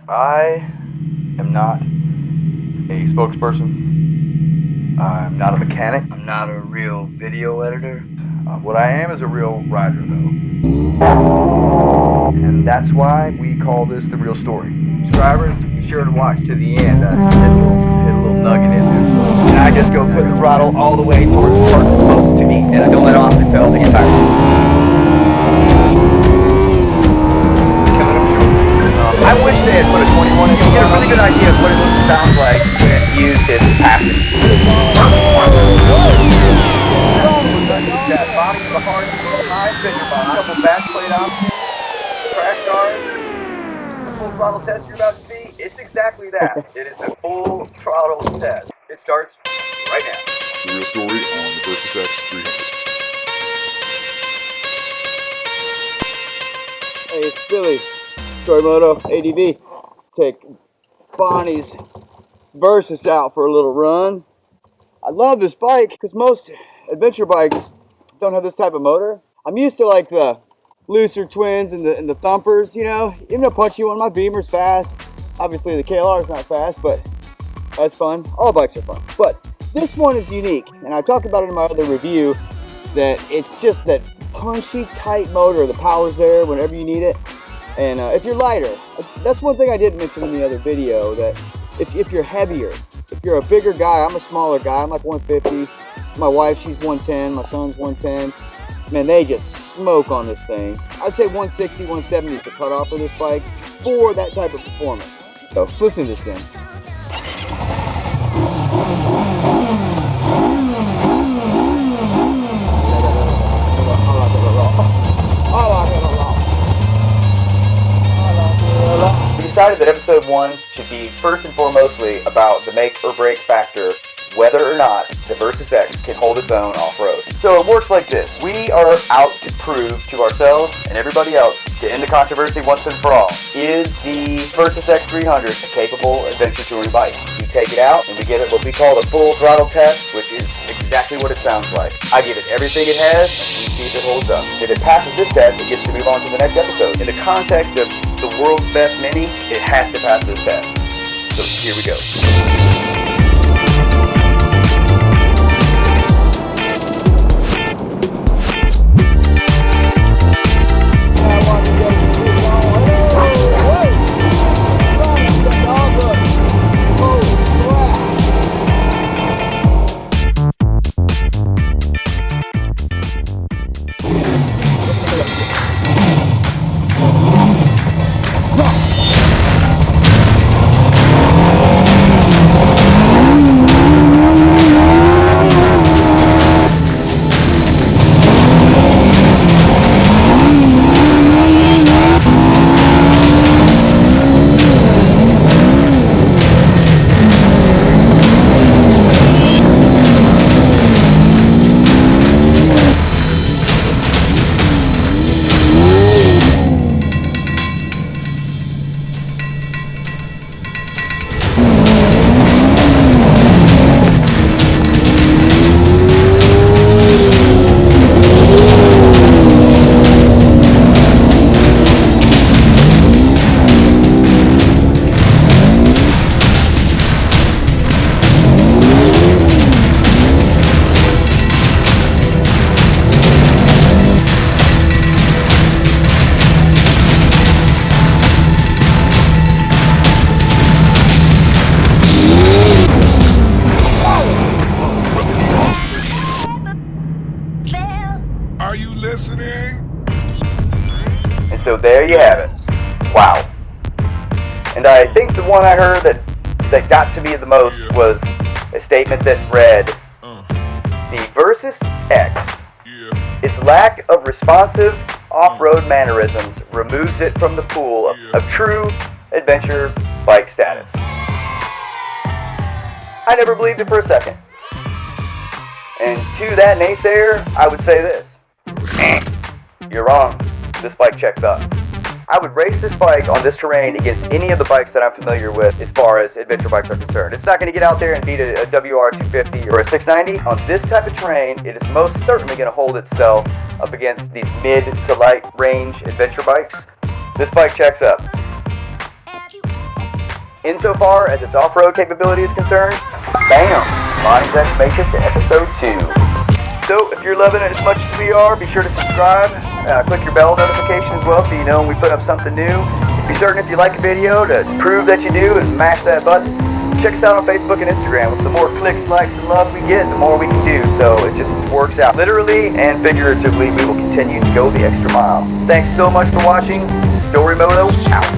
I am not a spokesperson. I'm not a mechanic. I'm not a real video editor. What I am is a real rider, though. And that's why we call this the real story. Subscribers, be sure to watch to the end. Hit a little nugget in there. And I just go put the throttle all the way towards the part that's closest to me, and I don't let off until the entire I wish they had put a 21 in. You get a really good idea of what it looks and sounds like when it's used in passing. That body of the hard high figure body, a couple back plate options, crash guards, the full throttle test you're about to see, it's exactly that. It is a full throttle test. It starts right now. The real story on the VERSYS X 300. Hey, it's Billy. Story Moto ADV. Take Bonnie's VERSYS out for a little run. I love this bike because most adventure bikes don't have this type of motor. I'm used to like the looser twins and the thumpers, you know. Even a punchy one, my Beamer's fast. Obviously the KLR's not fast, but that's fun. All bikes are fun. But this one is unique, and I talked about it in my other review, that it's just that punchy, tight motor. The power's there whenever you need it. And if you're lighter, that's one thing I didn't mention in the other video, that if you're heavier, if you're a bigger guy, I'm a smaller guy, I'm like 150, my wife, she's 110, my son's 110, man, they just smoke on this thing. I'd say 160, 170 is the cutoff for this bike for that type of performance. So let's listen to this thing. We decided that episode 1 should be first and foremostly about the make or break factor, whether or not the VERSYS X can hold its own off-road. So it works like this. We are out to prove to ourselves and everybody else, to end the controversy once and for all, is the VERSYS X 300 a capable adventure touring bike? We take it out and we get it what we call the full throttle test, which is exactly what it sounds like. I give it everything it has, and we see if it holds up. If it passes this test, it gets to move on to the next episode. In the context of the world's best Mini, it has to pass this test. So here we go. So there you have it. Wow. And I think the one I heard that got to me the most was a statement that read, the VERSYS X, its lack of responsive off-road mannerisms removes it from the pool of true adventure bike status. I never believed it for a second. And to that naysayer, I would say this. You're wrong. This bike checks up. I would race this bike on this terrain against any of the bikes that I'm familiar with as far as adventure bikes are concerned. It's not going to get out there and beat a WR250 or a 690. On this type of terrain, it is most certainly going to hold itself up against these mid to light range adventure bikes. This bike checks up. Insofar as its off-road capability is concerned, bam! Bonnie's X makes it to episode 2. So, if you're loving it as much as we are, be sure to subscribe. Click your bell notification as well so you know when we put up something new. Be certain if you like a video to prove that you do and smash that button. Check us out on Facebook and Instagram. With the more clicks, likes, and love we get, the more we can do. So it just works out. Literally and figuratively, we will continue to go the extra mile. Thanks so much for watching. Story Moto out.